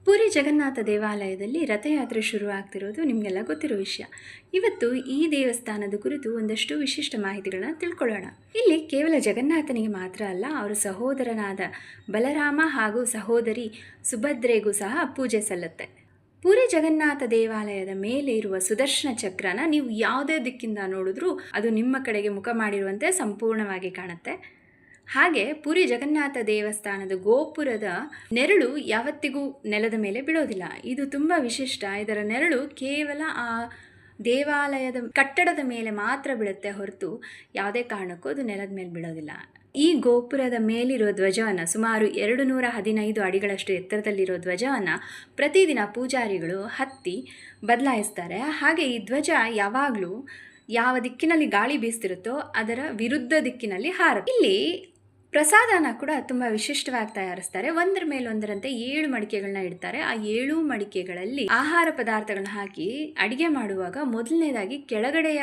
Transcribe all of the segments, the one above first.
ಪುರಿ ಜಗನ್ನಾಥ ದೇವಾಲಯದಲ್ಲಿ ರಥಯಾತ್ರೆ ಶುರುವಾಗ್ತಿರೋದು ನಿಮಗೆಲ್ಲ ಗೊತ್ತಿರೋ ವಿಷಯ. ಇವತ್ತು ಈ ದೇವಸ್ಥಾನದ ಕುರಿತು ಒಂದಷ್ಟು ವಿಶಿಷ್ಟ ಮಾಹಿತಿಗಳನ್ನ ತಿಳ್ಕೊಳ್ಳೋಣ. ಇಲ್ಲಿ ಕೇವಲ ಜಗನ್ನಾಥನಿಗೆ ಮಾತ್ರ ಅಲ್ಲ, ಅವರ ಸಹೋದರನಾದ ಬಲರಾಮ ಹಾಗೂ ಸಹೋದರಿ ಸುಭದ್ರೆಗೂ ಸಹ ಪೂಜೆ ಸಲ್ಲುತ್ತೆ. ಪುರಿ ಜಗನ್ನಾಥ ದೇವಾಲಯದ ಮೇಲೆ ಇರುವ ಸುದರ್ಶನ ಚಕ್ರನ ನೀವು ಯಾವುದೇ ದಿಕ್ಕಿಂದ ನೋಡಿದ್ರೂ ಅದು ನಿಮ್ಮ ಕಡೆಗೆ ಮುಖ ಮಾಡಿರುವಂತೆ ಸಂಪೂರ್ಣವಾಗಿ ಕಾಣುತ್ತೆ. ಹಾಗೆ ಪುರಿ ಜಗನ್ನಾಥ ದೇವಸ್ಥಾನದ ಗೋಪುರದ ನೆರಳು ಯಾವತ್ತಿಗೂ ನೆಲದ ಮೇಲೆ ಬೀಳೋದಿಲ್ಲ. ಇದು ತುಂಬ ವಿಶಿಷ್ಟ. ಇದರ ನೆರಳು ಕೇವಲ ಆ ದೇವಾಲಯದ ಕಟ್ಟಡದ ಮೇಲೆ ಮಾತ್ರ ಬೀಳುತ್ತೆ ಹೊರತು ಯಾವುದೇ ಕಾರಣಕ್ಕೂ ಅದು ನೆಲದ ಮೇಲೆ ಬೀಳೋದಿಲ್ಲ. ಈ ಗೋಪುರದ ಮೇಲಿರೋ ಧ್ವಜವನ್ನು, ಸುಮಾರು 215 ಅಡಿಗಳಷ್ಟು ಎತ್ತರದಲ್ಲಿರೋ ಧ್ವಜವನ್ನು ಪ್ರತಿದಿನ ಪೂಜಾರಿಗಳು ಹತ್ತಿ ಬದಲಾಯಿಸ್ತಾರೆ. ಹಾಗೆ ಈ ಧ್ವಜ ಯಾವಾಗಲೂ ಯಾವ ದಿಕ್ಕಿನಲ್ಲಿ ಗಾಳಿ ಬೀಸ್ತಿರುತ್ತೋ ಅದರ ವಿರುದ್ಧ ದಿಕ್ಕಿನಲ್ಲಿ ಹಾರುತ್ತೆ. ಇಲ್ಲಿ ಪ್ರಸಾದನ ಕೂಡ ತುಂಬ ವಿಶಿಷ್ಟವಾಗಿ ತಯಾರಿಸ್ತಾರೆ. ಒಂದರ ಮೇಲೊಂದರಂತೆ 7 ಮಡಿಕೆಗಳನ್ನ ಇಡ್ತಾರೆ. ಆ 7 ಮಡಿಕೆಗಳಲ್ಲಿ ಆಹಾರ ಪದಾರ್ಥಗಳನ್ನ ಹಾಕಿ ಅಡಿಗೆ ಮಾಡುವಾಗ ಮೊದಲನೇದಾಗಿ ಕೆಳಗಡೆಯ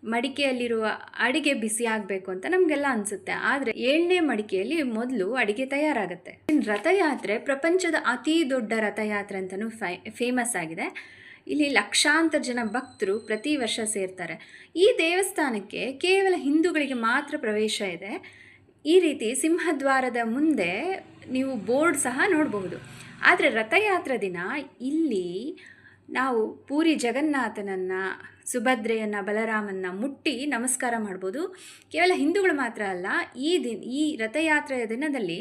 ಮಡಿಕೆಯಲ್ಲಿರುವ ಅಡಿಗೆ ಬಿಸಿ ಆಗಬೇಕು ಅಂತ ನಮಗೆಲ್ಲ ಅನಿಸುತ್ತೆ. ಆದರೆ 7ನೇ ಮಡಿಕೆಯಲ್ಲಿ ಮೊದಲು ಅಡಿಗೆ ತಯಾರಾಗುತ್ತೆ. ರಥಯಾತ್ರೆ ಪ್ರಪಂಚದ ಅತಿ ದೊಡ್ಡ ರಥಯಾತ್ರೆ ಅಂತಲೂ ಫೇಮಸ್ ಆಗಿದೆ. ಇಲ್ಲಿ ಲಕ್ಷಾಂತರ ಜನ ಭಕ್ತರು ಪ್ರತಿ ವರ್ಷ ಸೇರ್ತಾರೆ. ಈ ದೇವಸ್ಥಾನಕ್ಕೆ ಕೇವಲ ಹಿಂದೂಗಳಿಗೆ ಮಾತ್ರ ಪ್ರವೇಶ ಇದೆ. ಈ ರೀತಿ ಸಿಂಹದ್ವಾರದ ಮುಂದೆ ನೀವು ಬೋರ್ಡ್ ಸಹ ನೋಡಬಹುದು. ಆದರೆ ರಥಯಾತ್ರೆ ದಿನ ಇಲ್ಲಿ ನಾವು ಪೂರಿ ಜಗನ್ನಾಥನನ್ನು, ಸುಭದ್ರೆಯನ್ನು, ಬಲರಾಮನ್ನ ಮುಟ್ಟಿ ನಮಸ್ಕಾರ ಮಾಡ್ಬೋದು. ಕೇವಲ ಹಿಂದೂಗಳು ಮಾತ್ರ ಅಲ್ಲ, ಈ ರಥಯಾತ್ರೆಯ ದಿನದಲ್ಲಿ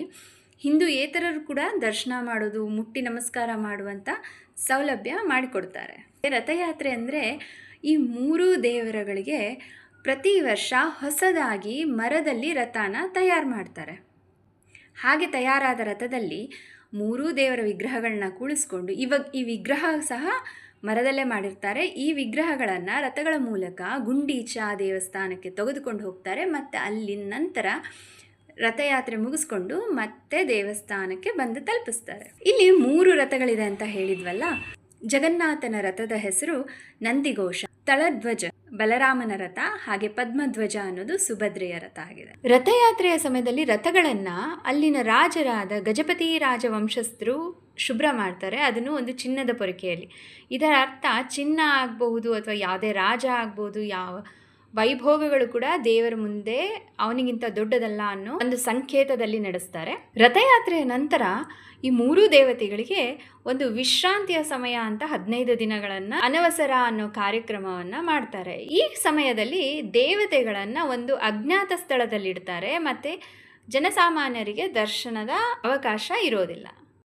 ಹಿಂದೂಯೇತರರು ಕೂಡ ದರ್ಶನ ಮಾಡೋದು, ಮುಟ್ಟಿ ನಮಸ್ಕಾರ ಮಾಡುವಂಥ ಸೌಲಭ್ಯ ಮಾಡಿಕೊಡ್ತಾರೆ. ರಥಯಾತ್ರೆ ಅಂದರೆ ಈ 3 ದೇವರುಗಳಿಗೆ ಪ್ರತಿ ವರ್ಷ ಹೊಸದಾಗಿ ಮರದಲ್ಲಿ ರಥನ ತಯಾರು ಮಾಡ್ತಾರೆ. ಹಾಗೆ ತಯಾರಾದ ರಥದಲ್ಲಿ 3 ದೇವರ ವಿಗ್ರಹಗಳನ್ನ ಕೂಳಿಸ್ಕೊಂಡು, ಈ ವಿಗ್ರಹ ಸಹ ಮರದಲ್ಲೇ ಮಾಡಿರ್ತಾರೆ. ಈ ವಿಗ್ರಹಗಳನ್ನು ರಥಗಳ ಮೂಲಕ ಗುಂಡೀಚಾ ದೇವಸ್ಥಾನಕ್ಕೆ ತೆಗೆದುಕೊಂಡು ಹೋಗ್ತಾರೆ. ಮತ್ತು ಅಲ್ಲಿ ನಂತರ ರಥಯಾತ್ರೆ ಮುಗಿಸ್ಕೊಂಡು ಮತ್ತೆ ದೇವಸ್ಥಾನಕ್ಕೆ ಬಂದು ತಲುಪಿಸ್ತಾರೆ. ಇಲ್ಲಿ 3 ರಥಗಳಿದೆ ಅಂತ ಹೇಳಿದ್ವಲ್ಲ. ಜಗನ್ನಾಥನ ರಥದ ಹೆಸರು ನಂದಿಘೋಷ, ತಳಧ್ವಜ ಬಲರಾಮನ ರಥ, ಹಾಗೆ ಪದ್ಮಧ್ವಜ ಅನ್ನೋದು ಸುಭದ್ರೆಯ ರಥ ಆಗಿದೆ. ರಥಯಾತ್ರೆಯ ಸಮಯದಲ್ಲಿ ರಥಗಳನ್ನು ಅಲ್ಲಿನ ರಾಜರಾದ ಗಜಪತಿ ರಾಜವಂಶಸ್ಥರು ಶುಭ್ರ ಮಾಡ್ತಾರೆ. ಅದನ್ನು ಒಂದು ಚಿನ್ನದ ಪೊರಕೆಯಲ್ಲಿ. ಇದರ ಅರ್ಥ ಚಿನ್ನ ಆಗಬಹುದು ಅಥವಾ ಯಾವುದೇ ರಾಜ ಆಗ್ಬೋದು, ಯಾವ ವೈಭೋಗಗಳು ಕೂಡ ದೇವರ ಮುಂದೆ ಅವನಿಗಿಂತ ದೊಡ್ಡದಲ್ಲ ಅನ್ನೋ ಒಂದು ಸಂಕೇತದಲ್ಲಿ ನಡೆಸ್ತಾರೆ. ರಥಯಾತ್ರೆಯ ನಂತರ ಈ 3 ದೇವತೆಗಳಿಗೆ ಒಂದು ವಿಶ್ರಾಂತಿಯ ಸಮಯ ಅಂತ 15 ದಿನಗಳನ್ನು ಅನವಸರ ಅನ್ನೋ ಕಾರ್ಯಕ್ರಮವನ್ನು ಮಾಡ್ತಾರೆ. ಈ ಸಮಯದಲ್ಲಿ ದೇವತೆಗಳನ್ನು ಒಂದು ಅಜ್ಞಾತ ಸ್ಥಳದಲ್ಲಿಡ್ತಾರೆ ಮತ್ತು ಜನಸಾಮಾನ್ಯರಿಗೆ ದರ್ಶನದ ಅವಕಾಶ ಇರೋದಿಲ್ಲ.